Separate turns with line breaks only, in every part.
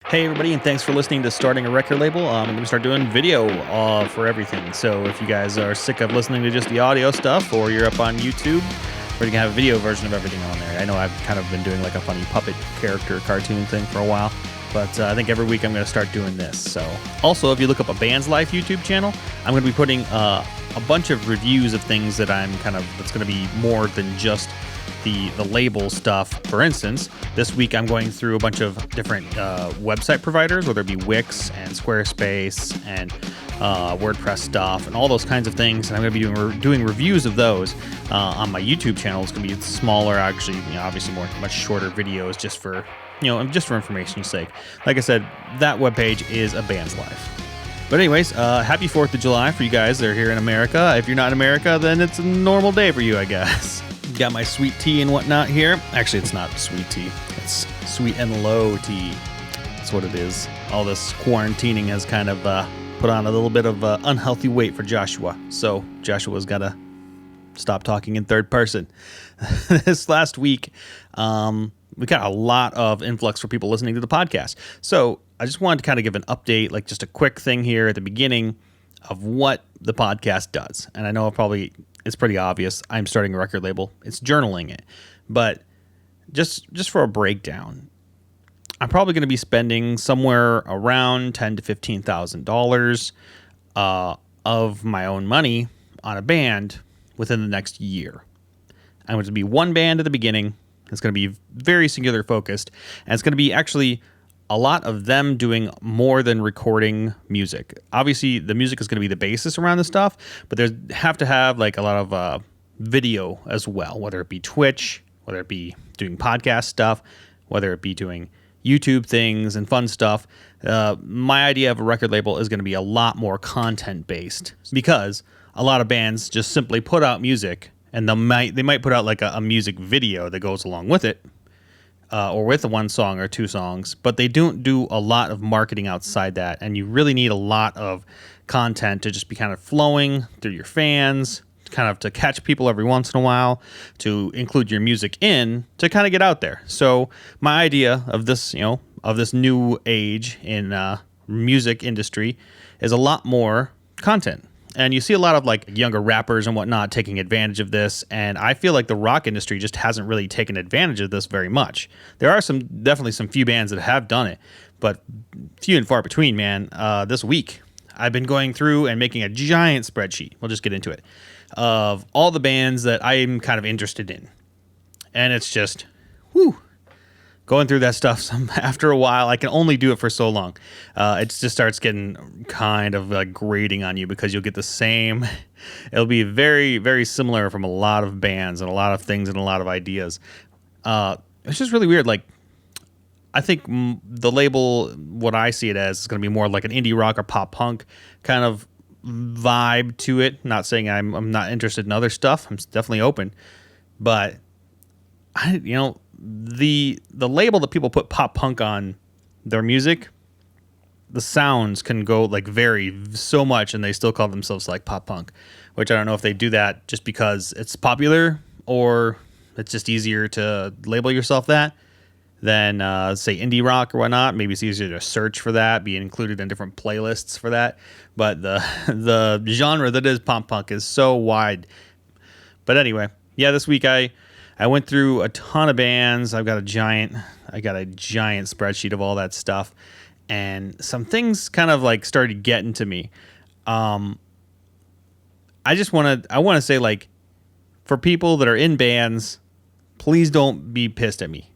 Hey everybody, and thanks for listening to Starting a Record Label. I'm going to start doing video for everything. So if you guys are sick of listening to just the audio stuff, or you're up on YouTube, we're going to have a video version of everything on there. I know I've kind of been doing like a funny puppet character cartoon thing for a while, but I think every week I'm going to start doing this. So also, if you look up a Band's Life YouTube channel, I'm going to be putting a bunch of reviews of things that that's going to be more than just the label stuff. For instance, this week I'm going through a bunch of different website providers, whether it be Wix and Squarespace and WordPress stuff and all those kinds of things. And I'm going to be doing reviews of those on my YouTube channel. It's going to be smaller, actually, obviously much shorter videos just for information's sake. Like I said, that webpage is A Band's Life. But anyways, happy 4th of July for you guys that are here in America. If you're not in America, then it's a normal day for you, I guess. Got my sweet tea and whatnot here. Actually, it's not sweet tea. It's sweet and low tea. That's what it is. All this quarantining has kind of put on a little bit of unhealthy weight for Joshua. So Joshua's got to stop talking in third person. This last week, we got a lot of influx for people listening to the podcast. So I just wanted to kind of give an update, like just a quick thing here at the beginning of what the podcast does. And I know it's pretty obvious. I'm starting a record label. It's journaling it. But just for a breakdown, I'm probably going to be spending somewhere around $10,000 to $15,000 of my own money on a band within the next year. I'm going to be one band at the beginning. It's going to be very singular focused. And it's going to be actually a lot of them doing more than recording music. Obviously, the music is going to be the basis around this stuff, but they have to have like a lot of video as well, whether it be Twitch, whether it be doing podcast stuff, whether it be doing YouTube things and fun stuff. My idea of a record label is going to be a lot more content-based because a lot of bands just simply put out music, and they might put out like a music video that goes along with it. Or with one song or two songs, but they don't do a lot of marketing outside that, and you really need a lot of content to just be kind of flowing through your fans, kind of to catch people every once in a while, to include your music in, to kind of get out there. So my idea of this, of this new age in music industry is a lot more content. And you see a lot of like younger rappers and whatnot taking advantage of this. And I feel like the rock industry just hasn't really taken advantage of this very much. There are definitely some few bands that have done it, but few and far between, man. This week, I've been going through and making a giant spreadsheet. We'll just get into it, of all the bands that I'm kind of interested in. And it's just, going through that stuff after a while. I can only do it for so long. It just starts getting kind of like grating on you because you'll get the same. It'll be very, very similar from a lot of bands and a lot of things and a lot of ideas. It's just really weird. Like, I think the label, what I see it as, is going to be more like an indie rock or pop punk kind of vibe to it. Not saying I'm not interested in other stuff. I'm definitely open, but the label that people put pop punk on their music, the sounds can go like vary so much, and they still call themselves like pop punk, which I don't know if they do that just because it's popular or it's just easier to label yourself that than say indie rock or whatnot. Maybe it's easier to search for that, be included in different playlists for that. But the genre that is pop punk is so wide. But anyway, yeah, this week I went through a ton of bands. I got a giant spreadsheet of all that stuff, and some things kind of like started getting to me. I want to say, like, for people that are in bands, please don't be pissed at me,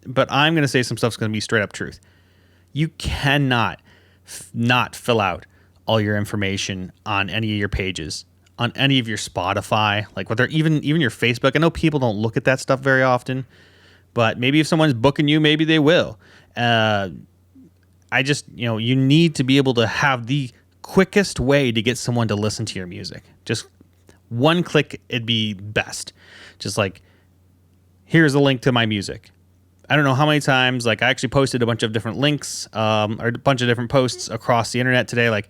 but I'm going to say some stuff's going to be straight up truth. You cannot not fill out all your information on any of your pages, on any of your Spotify, like whether even your Facebook. I know people don't look at that stuff very often, but maybe if someone's booking you, maybe they will. You need to be able to have the quickest way to get someone to listen to your music. Just one click, it'd be best. Just like, here's a link to my music. I don't know how many times, like, I actually posted a bunch of different links, or a bunch of different posts across the internet today, like,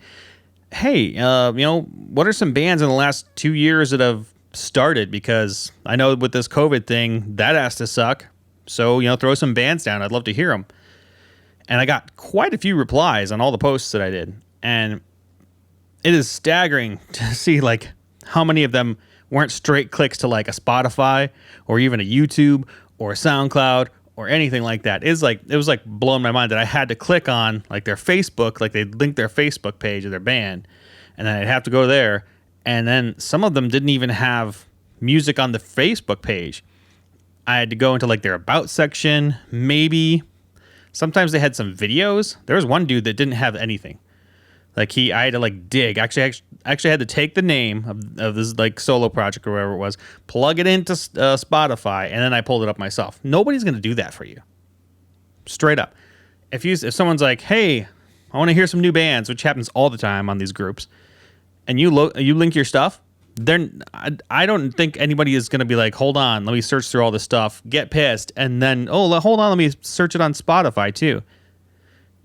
hey, what are some bands in the last 2 years that have started? Because I know with this COVID thing, that has to suck. So, throw some bands down. I'd love to hear them. And I got quite a few replies on all the posts that I did. And it is staggering to see like how many of them weren't straight clicks to like a Spotify or even a YouTube or a SoundCloud or anything like that. It was like blowing my mind that I had to click on like their Facebook, like they'd link their Facebook page of their band, and then I'd have to go there. And then some of them didn't even have music on the Facebook page. I had to go into like their about section, maybe. Sometimes they had some videos. There was one dude that didn't have anything. Like I had to like dig. Actually had to take the name of this like solo project or whatever it was, plug it into Spotify, and then I pulled it up myself. Nobody's gonna do that for you. Straight up. If someone's like, hey, I want to hear some new bands, which happens all the time on these groups, and you link your stuff, then I don't think anybody is gonna be like, hold on, let me search through all this stuff, get pissed, and then hold on, let me search it on Spotify too.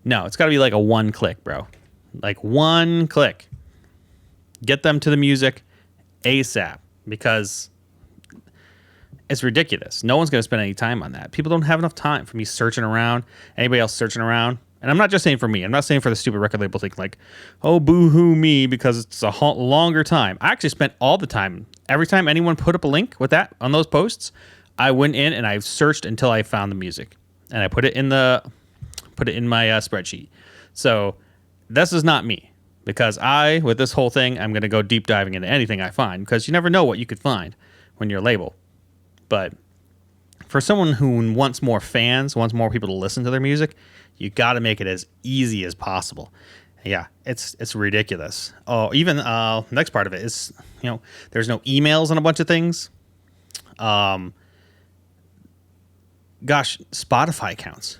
No, it's got to be like a one click, bro. Like one click. Get them to the music ASAP, because it's ridiculous. No one's going to spend any time on that. People don't have enough time for me searching around, anybody else searching around. And I'm not just saying for me. I'm not saying for the stupid record label thing like, oh, boo-hoo me, because it's a longer time. I actually spent all the time. Every time anyone put up a link with that on those posts, I went in and I searched until I found the music. And I put it in my spreadsheet. So this is not me, because with this whole thing, I'm going to go deep diving into anything I find, because you never know what you could find when you're a label. But for someone who wants more fans, wants more people to listen to their music, you got to make it as easy as possible. Yeah, it's ridiculous. Oh, even next part of it is, there's no emails on a bunch of things. Gosh, Spotify accounts.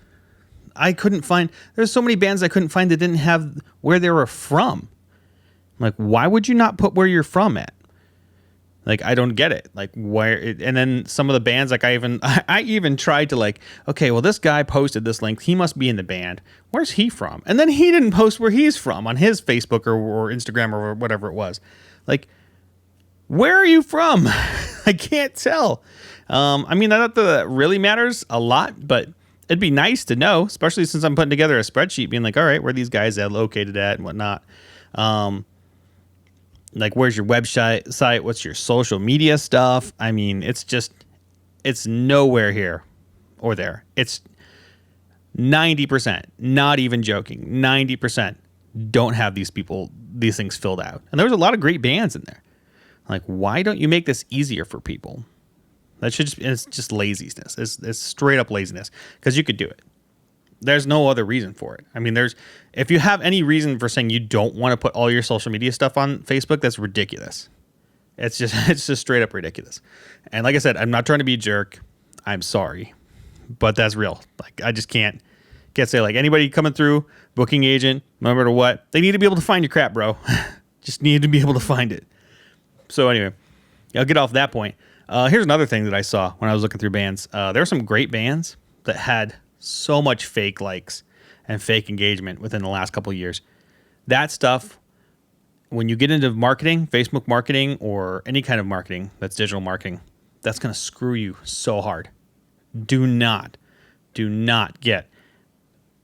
I couldn't find. There's so many bands I couldn't find that didn't have where they were from. I'm like, why would you not put where you're from at? Like, I don't get it. Like, and then some of the bands, like I even tried to like, okay, well, this guy posted this link. He must be in the band. Where's he from? And then he didn't post where he's from on his Facebook or Instagram or whatever it was. Like, where are you from? I can't tell. I mean, not that that really matters a lot, but it'd be nice to know, especially since I'm putting together a spreadsheet being like, all right, where are these guys located at and whatnot. Like, where's your website? What's your social media stuff? I mean, it's nowhere here or there. It's 90%, not even joking, 90% don't have these things filled out. And there was a lot of great bands in there. Like, why don't you make this easier for people? It's just laziness. It's straight up laziness, because you could do it. There's no other reason for it. I mean, if you have any reason for saying you don't want to put all your social media stuff on Facebook, that's ridiculous. It's just straight up ridiculous. And like I said, I'm not trying to be a jerk. I'm sorry, but that's real. Like, I just can't say like anybody coming through, booking agent, no matter what, they need to be able to find your crap, bro. Just need to be able to find it. So anyway, I'll get off that point. Here's another thing that I saw when I was looking through bands. There were some great bands that had so much fake likes and fake engagement within the last couple of years. That stuff, when you get into marketing, Facebook marketing, or any kind of marketing that's digital marketing, that's going to screw you so hard. Do not get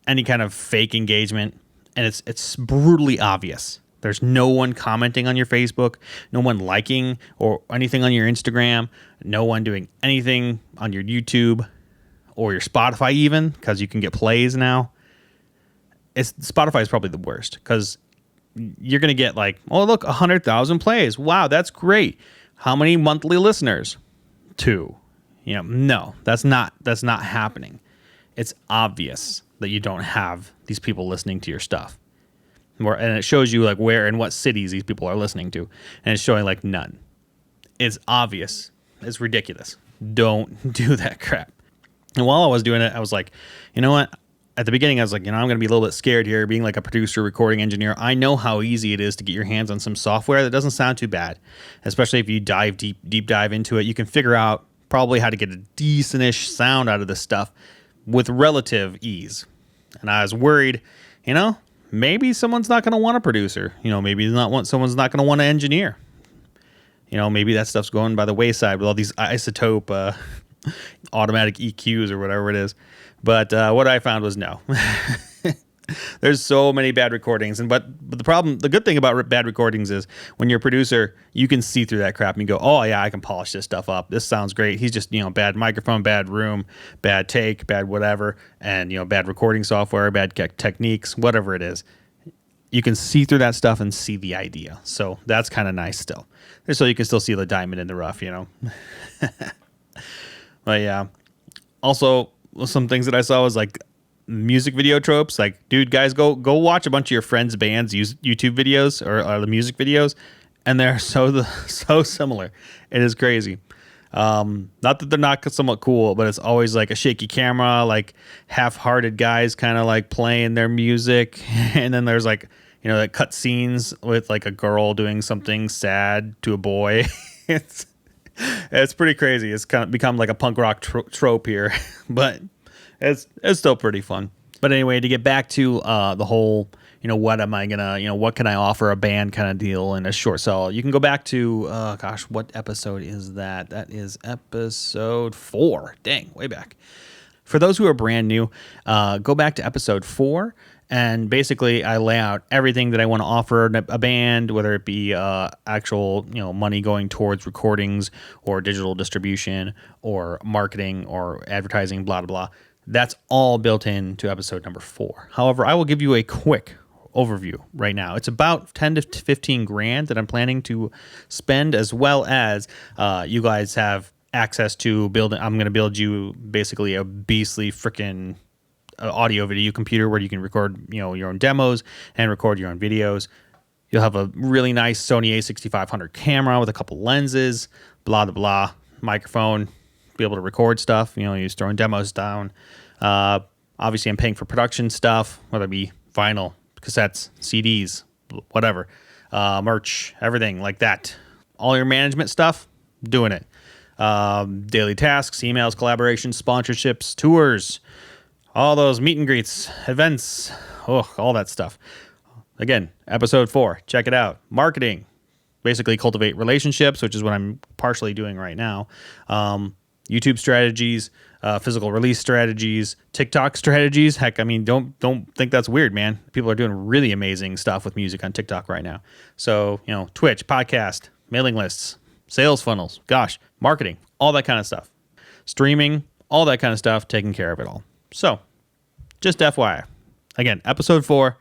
any kind of fake engagement, and it's brutally obvious. There's no one commenting on your Facebook, no one liking or anything on your Instagram, no one doing anything on your YouTube or your Spotify even, because you can get plays now. Spotify is probably the worst, because you're going to get like, oh, look, 100,000 plays. Wow, that's great. How many monthly listeners? 2. No, that's not happening. It's obvious that you don't have these people listening to your stuff. And it shows you like where and what cities these people are listening to, and it's showing like none. It's obvious. It's ridiculous. Don't do that crap. And while I was doing it, I was like, you know what? At the beginning, I was like, I'm going to be a little bit scared here, being like a producer, recording engineer. I know how easy it is to get your hands on some software that doesn't sound too bad, especially if you deep dive into it. You can figure out probably how to get a decent-ish sound out of this stuff with relative ease. And I was worried, maybe someone's not going to want a producer. Maybe someone's not going to want an engineer. Maybe that stuff's going by the wayside with all these isotope automatic EQs or whatever it is. But what I found was no. There's so many bad recordings, but the good thing about bad recordings is when you're a producer, you can see through that crap and you go, oh yeah, I can polish this stuff up. This sounds great. He's just, bad microphone, bad room, bad take, bad whatever, and bad recording software, bad techniques, whatever it is. You can see through that stuff and see the idea. So that's kind of nice still. So you can still see the diamond in the rough, But yeah. Also, some things that I saw was like music video tropes. Like, dude, guys, go watch a bunch of your friends' bands' YouTube videos or the music videos, and they're so similar. It is crazy. Not that they're not somewhat cool, but it's always like a shaky camera, like half-hearted guys kind of like playing their music, and then there's like like cut scenes with like a girl doing something sad to a boy. It's pretty crazy. It's kind of become like a punk rock trope here, but it's still pretty fun. But anyway, to get back to the whole, what am I gonna, what can I offer a band kind of deal in a short sell? You can go back to, what episode is that? That is episode 4. Dang, way back. For those who are brand new, go back to episode 4. And basically, I lay out everything that I want to offer a band, whether it be actual, money going towards recordings or digital distribution or marketing or advertising, blah, blah, blah. That's all built into episode number 4. However, I will give you a quick overview right now. It's about 10 to 15 grand that I'm planning to spend, as well as you guys have access to building. I'm going to build you basically a beastly freaking audio video computer where you can record your own demos and record your own videos. You'll have a really nice Sony a6500 camera with a couple lenses, blah blah blah, microphone, be able to record stuff. You're just throwing demos down. Obviously I'm paying for production stuff, whether it be vinyl, cassettes, CDs, whatever, merch, everything like that. All your management stuff, doing it. Daily tasks, emails, collaborations, sponsorships, tours, all those meet and greets, events, all that stuff. Again, episode 4, check it out. Marketing, basically cultivate relationships, which is what I'm partially doing right now. YouTube strategies, physical release strategies, TikTok strategies. Heck, I mean, don't think that's weird, man. People are doing really amazing stuff with music on TikTok right now. So, Twitch, podcast, mailing lists, sales funnels, marketing, all that kind of stuff. Streaming, all that kind of stuff, taking care of it all. So, just FYI. Again, episode 4,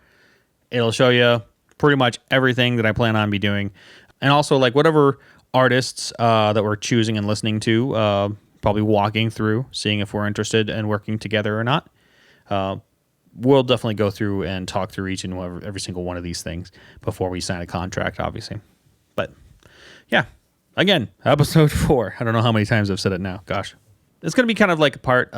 it'll show you pretty much everything that I plan on be doing. And also, like, whatever artists that we're choosing and listening to, probably walking through, seeing if we're interested in working together or not. We'll definitely go through and talk through each and every single one of these things before we sign a contract, obviously. But, yeah. Again, episode 4. I don't know how many times I've said it now. Gosh. It's going to be kind of like a part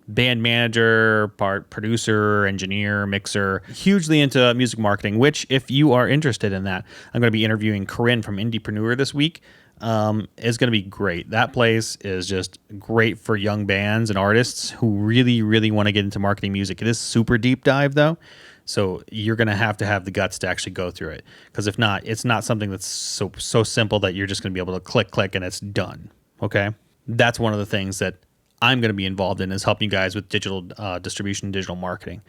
band manager, part producer, engineer, mixer, hugely into music marketing, which if you are interested in that, I'm going to be interviewing Corinne from Indiepreneur this week. It's going to be great. That place is just great for young bands and artists who really, really want to get into marketing music. It is super deep dive though. So you're going to have the guts to actually go through it. Because if not, it's not something that's so simple that you're just going to be able to click and it's done. Okay. That's one of the things that I'm going to be involved in, is helping you guys with digital distribution, digital marketing,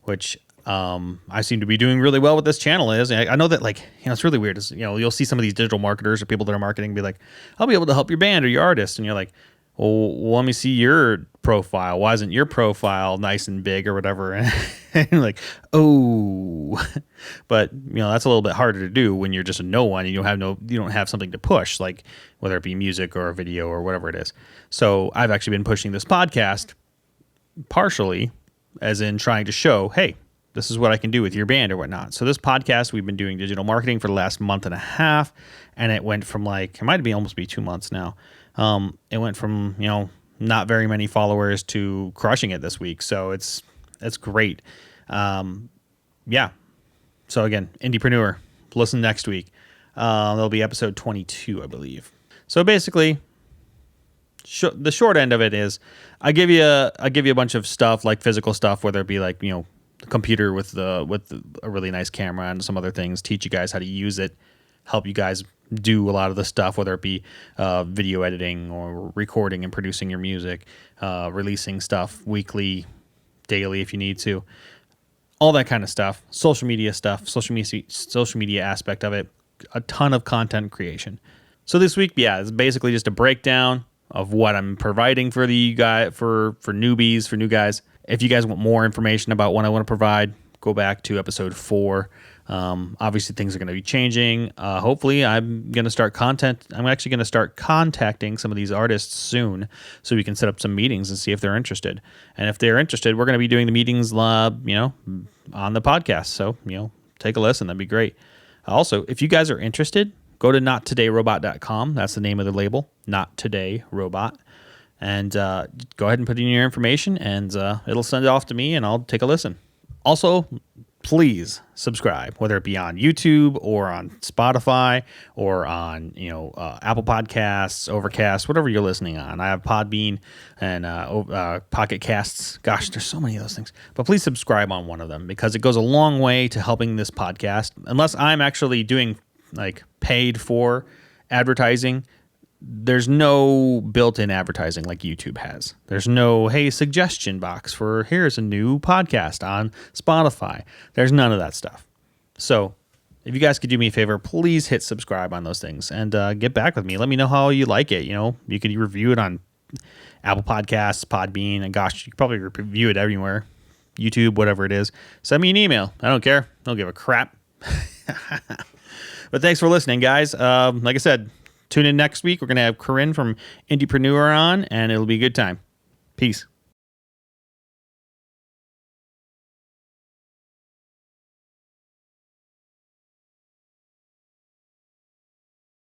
which I seem to be doing really well with this channel. I know that, like, it's really weird. You'll see some of these digital marketers or people that are marketing be like, I'll be able to help your band or your artist. And you're like, well, let me see your profile. Why isn't your profile nice and big or whatever? And you're like, oh, but that's a little bit harder to do when you're just a no one and you don't have something to push, like whether it be music or a video or whatever it is. So I've actually been pushing this podcast partially as in trying to show, hey, this is what I can do with your band or whatnot. So this podcast, we've been doing digital marketing for the last month and a half, and it went from it might be almost 2 months now. It went from, not very many followers to crushing it this week. So it's great. Yeah. So again, Indiepreneur, listen next week. There'll be episode 22, I believe. So basically, the short end of it is I give you a bunch of stuff, like physical stuff, whether it be like, the computer with a really nice camera and some other things, teach you guys how to use it, help you guys do a lot of the stuff, whether it be video editing or recording and producing your music, releasing stuff weekly, daily if you need to. all that kind of stuff, social media social media aspect of it, a ton of content creation. So this week, yeah, it's basically just a breakdown of what I'm providing for the guy for newbies, for new guys. If you guys want more information about what I want to provide, go back to episode 4. Obviously, things are going to be changing. Hopefully, I'm actually going to start contacting some of these artists soon, so we can set up some meetings and see if they're interested. And if they're interested, we're going to be doing the meetings, on the podcast. So, take a listen. That'd be great. Also, if you guys are interested, go to nottodayrobot.com. That's the name of the label, Not Today Robot. And go ahead and put in your information, and it'll send it off to me, and I'll take a listen. Also, please subscribe, whether it be on YouTube or on Spotify or on Apple Podcasts, Overcast, whatever you're listening on. I have Podbean and Pocket Casts. Gosh, there's so many of those things. But please subscribe on one of them, because it goes a long way to helping this podcast. Unless I'm actually doing paid for advertising, there's no built-in advertising like YouTube has. There's no, hey, suggestion box for here's a new podcast on Spotify. There's none of that stuff. So if you guys could do me a favor, please hit subscribe on those things and get back with me. Let me know how you like it. You could review it on Apple Podcasts, Podbean, and gosh, you could probably review it everywhere. YouTube, whatever it is. Send me an email. I don't care. I don't give a crap. But thanks for listening, guys. Like I said, tune in next week. We're going to have Corinne from Indiepreneur on, and it'll be a good time. Peace.